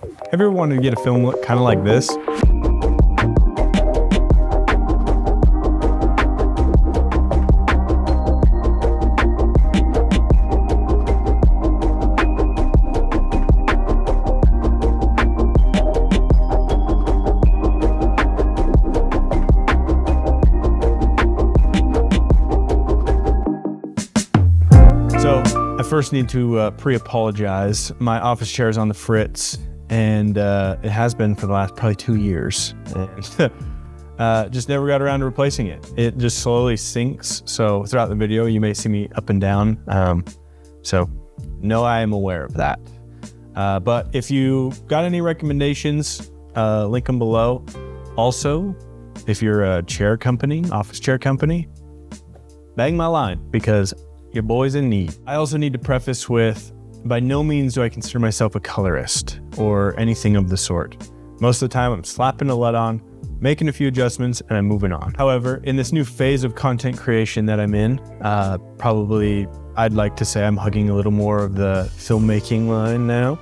Have you ever wanted to get a film look kind of like this? I first need to pre-apologize. My office chair is on the fritz, and it has been for the last probably 2 years, and just never got around to replacing it. It just slowly sinks, so throughout the video you may see me up and down, so no, I am aware of that. But if you got any recommendations, link them below. Also, if you're a chair company, office chair company, bang my line, because your boy's in need. I also need to preface with, by no means do I consider myself a colorist or anything of the sort. Most of the time I'm slapping a LUT on, making a few adjustments, and I'm moving on. However, in this new phase of content creation that I'm in, probably I'd like to say I'm hugging a little more of the filmmaking line now.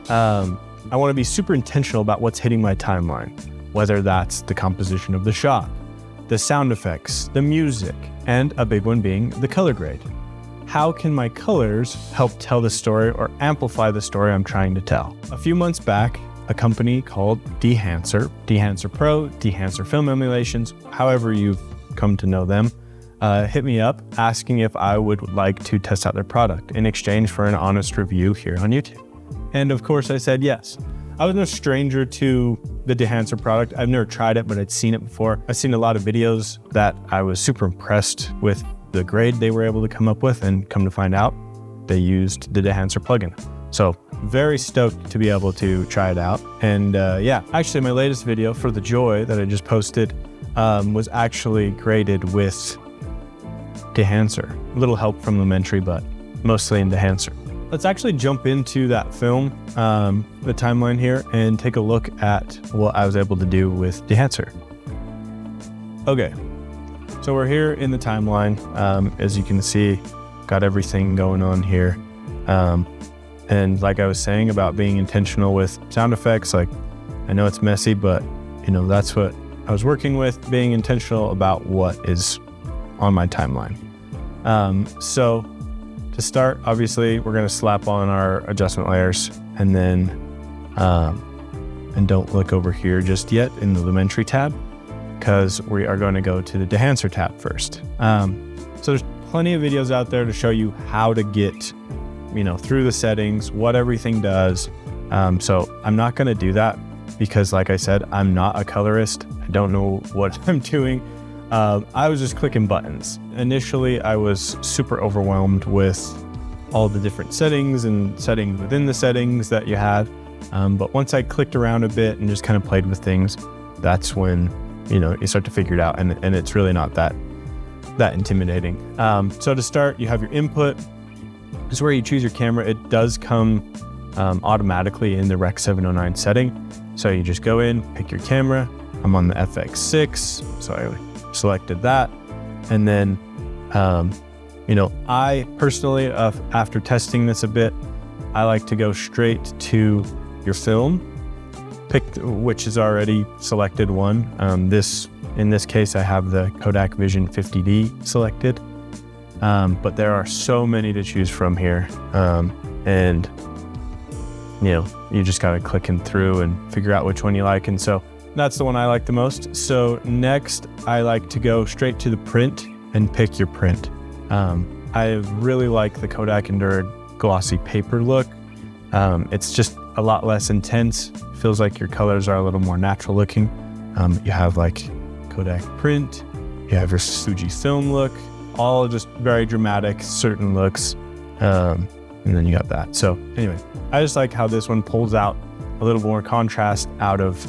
I want to be super intentional about what's hitting my timeline, whether that's the composition of the shot, the sound effects, the music, and a big one being the color grade. How can my colors help tell the story or amplify the story I'm trying to tell? A few months back, a company called Dehancer Pro, Dehancer Film Emulations, however you've come to know them, hit me up asking if I would like to test out their product in exchange for an honest review here on YouTube. And of course I said yes. I was no stranger to the Dehancer product. I've never tried it, but I'd seen it before. I've seen a lot of videos that I was super impressed with the grade they were able to come up with, and come to find out, they used the Dehancer plugin. So very stoked to be able to try it out. And yeah, actually my latest video for the Joy that I just posted was actually graded with Dehancer. A little help from Elementary, but mostly in Dehancer. Let's actually jump into that film, the timeline here, and take a look at what I was able to do with Dehancer. Okay. So we're here in the timeline. As you can see, got everything going on here. And like I was saying about being intentional with sound effects, like I know it's messy, but you know, that's what I was working with, being intentional about what is on my timeline. So to start, obviously we're gonna slap on our adjustment layers, and then, and don't look over here just yet in the Elementary tab, because we are going to go to the Dehancer tab first. So there's plenty of videos out there to show you how to get, you know, through the settings, what everything does. So I'm not going to do that because, like I said, I'm not a colorist. I don't know what I'm doing. I was just clicking buttons. Initially, I was super overwhelmed with all the different settings and settings within the settings that you had. But once I clicked around a bit and just kind of played with things, that's when, you know, you start to figure it out, and it's really not that intimidating. So to start, you have your input. This is where you choose your camera. It does come automatically in the Rec 709 setting. So you just go in, pick your camera. I'm on the FX6, so I selected that. And then, you know, I personally, after testing this a bit, I like to go straight to your film. Pick which is already selected one. In this case, I have the Kodak Vision 50D selected, but there are so many to choose from here, and you know, you just gotta clicking through and figure out which one you like. And so that's the one I like the most. So next, I like to go straight to the print and pick your print. I really like the Kodak Endured glossy paper look. It's just a lot less intense. Feels like your colors are a little more natural looking. You have like Kodak print, you have your Fuji film look, all just very dramatic, certain looks. And then you got that. So anyway, I just like how this one pulls out a little more contrast out of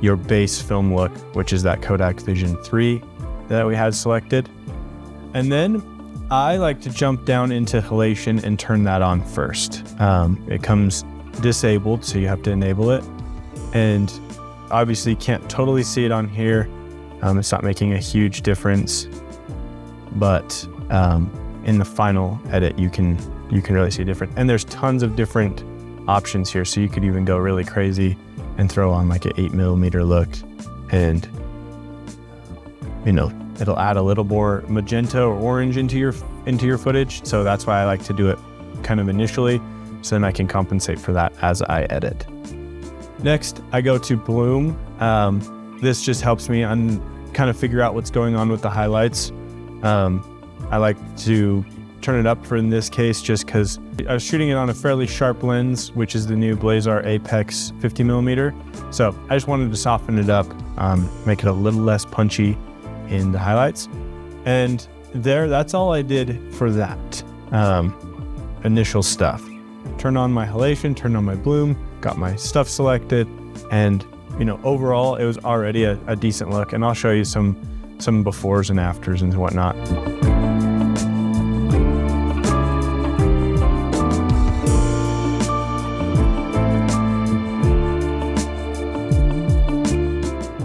your base film look, which is that Kodak Vision 3 that we had selected. And then I like to jump down into halation and turn that on first. It comes disabled, so you have to enable it. And obviously you can't totally see it on here. It's not making a huge difference, but in the final edit, you can really see a difference. And there's tons of different options here. So you could even go really crazy and throw on like an 8mm look, and it'll add a little more magenta or orange into your footage. So that's why I like to do it kind of initially, so then I can compensate for that as I edit. Next, I go to bloom. This just helps me kind of figure out what's going on with the highlights. I like to turn it up for in this case, just because I was shooting it on a fairly sharp lens, which is the new Blazar Apex 50mm. So I just wanted to soften it up, make it a little less punchy in the highlights. And that's all I did for that initial stuff. Turned on my halation, turned on my bloom, got my stuff selected, and overall it was already a decent look. And I'll show you some befores and afters and whatnot.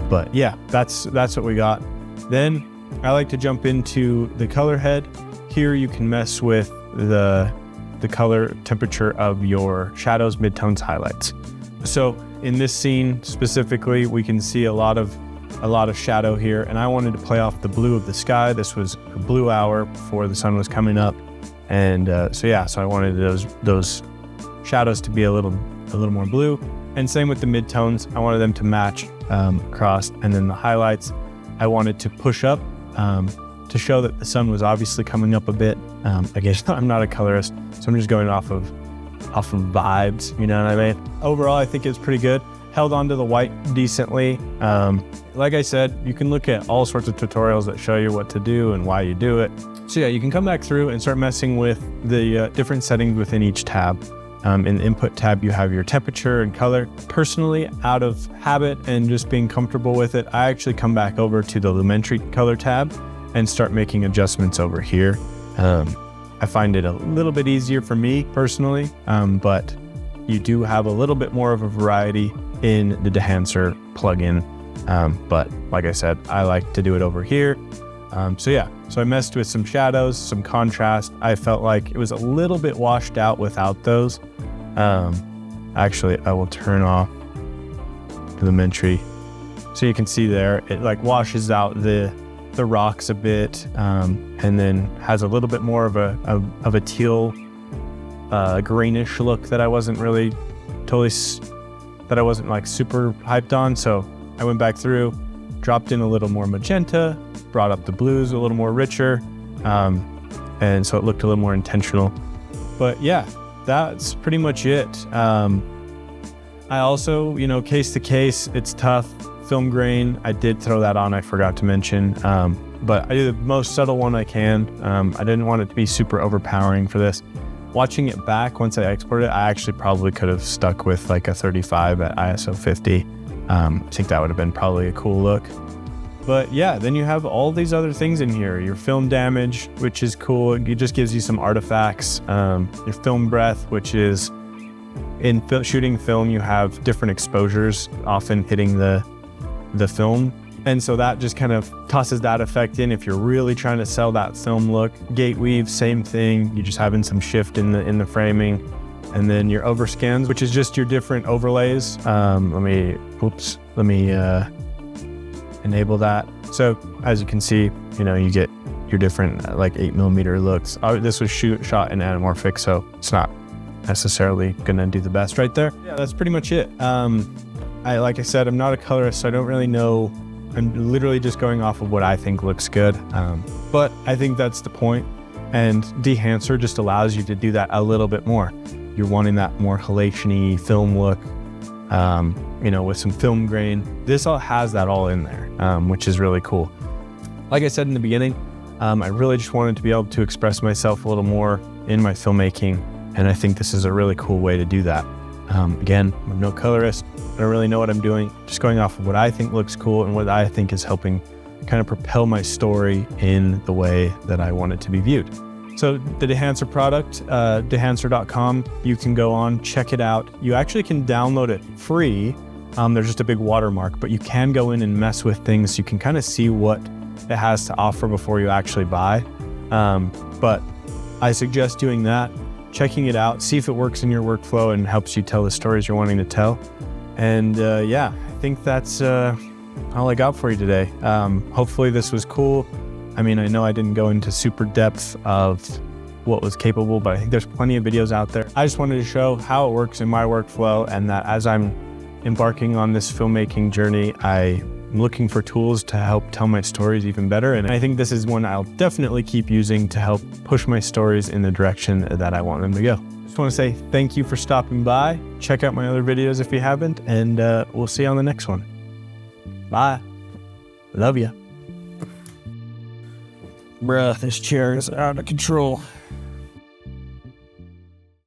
But yeah, that's what we got. Then I like to jump into the color head. Here you can mess with the color temperature of your shadows, midtones, highlights. So in this scene specifically, we can see a lot of shadow here, and I wanted to play off the blue of the sky. This was a blue hour before the sun was coming up, and so I wanted those shadows to be a little more blue. And same with the midtones, I wanted them to match across, and then the highlights I wanted to push up to show that the sun was obviously coming up a bit. Again, I'm not a colorist, so I'm just going off of vibes, you know what I mean? Overall, I think it's pretty good. Held onto the white decently. Like I said, you can look at all sorts of tutorials that show you what to do and why you do it. So yeah, you can come back through and start messing with the different settings within each tab. In the input tab, you have your temperature and color. Personally, out of habit and just being comfortable with it, I actually come back over to the Lumetri color tab and start making adjustments over here. I find it a little bit easier for me personally, but you do have a little bit more of a variety in the Dehancer plugin. But like I said, I like to do it over here. So I messed with some shadows, some contrast. I felt like it was a little bit washed out without those. Actually, I will turn off the Lumetri. So you can see there, it like washes out the rocks a bit, and then has a little bit more of a teal, greenish look that I wasn't really like super hyped on. So I went back through, dropped in a little more magenta, brought up the blues a little more richer, and so it looked a little more intentional. But yeah, that's pretty much it. I also, case to case, it's tough. Film grain, I did throw that on, I forgot to mention, but I do the most subtle one I can. I didn't want it to be super overpowering for this. Watching it back, once I exported it, I actually probably could have stuck with like a 35 at ISO 50. I think that would have been probably a cool look. But yeah, then you have all these other things in here. Your film damage, which is cool. It just gives you some artifacts. Your film breath, which is in shooting film, you have different exposures often hitting the film. And so that just kind of tosses that effect in if you're really trying to sell that film look. Gate weave, same thing. You're just having some shift in the framing. And then your overscans, which is just your different overlays. Let me enable that. So as you can see, you get your different like 8mm looks. This was shot in anamorphic, so it's not necessarily gonna do the best right there. Yeah, that's pretty much it. Like I said, I'm not a colorist, so I don't really know. I'm literally just going off of what I think looks good. But I think that's the point. And Dehancer just allows you to do that a little bit more. You're wanting that more halation-y film look, with some film grain. This all has that all in there, which is really cool. Like I said in the beginning, I really just wanted to be able to express myself a little more in my filmmaking, and I think this is a really cool way to do that. Again, I'm no colorist. I don't really know what I'm doing. Just going off of what I think looks cool and what I think is helping kind of propel my story in the way that I want it to be viewed. So the Dehancer product, dehancer.com, you can go on, check it out. You actually can download it free. There's just a big watermark, but you can go in and mess with things. You can kind of see what it has to offer before you actually buy. But I suggest doing that. checking it out, see if it works in your workflow and helps you tell the stories you're wanting to tell. And yeah, I think that's all I got for you today. Hopefully this was cool. I mean, I know I didn't go into super depth of what was capable, but I think there's plenty of videos out there. I just wanted to show how it works in my workflow, and that as I'm embarking on this filmmaking journey, I'm looking for tools to help tell my stories even better. And I think this is one I'll definitely keep using to help push my stories in the direction that I want them to go. Just want to say thank you for stopping by. Check out my other videos if you haven't, and we'll see you on the next one. Bye. Love ya. Bruh, this chair is out of control.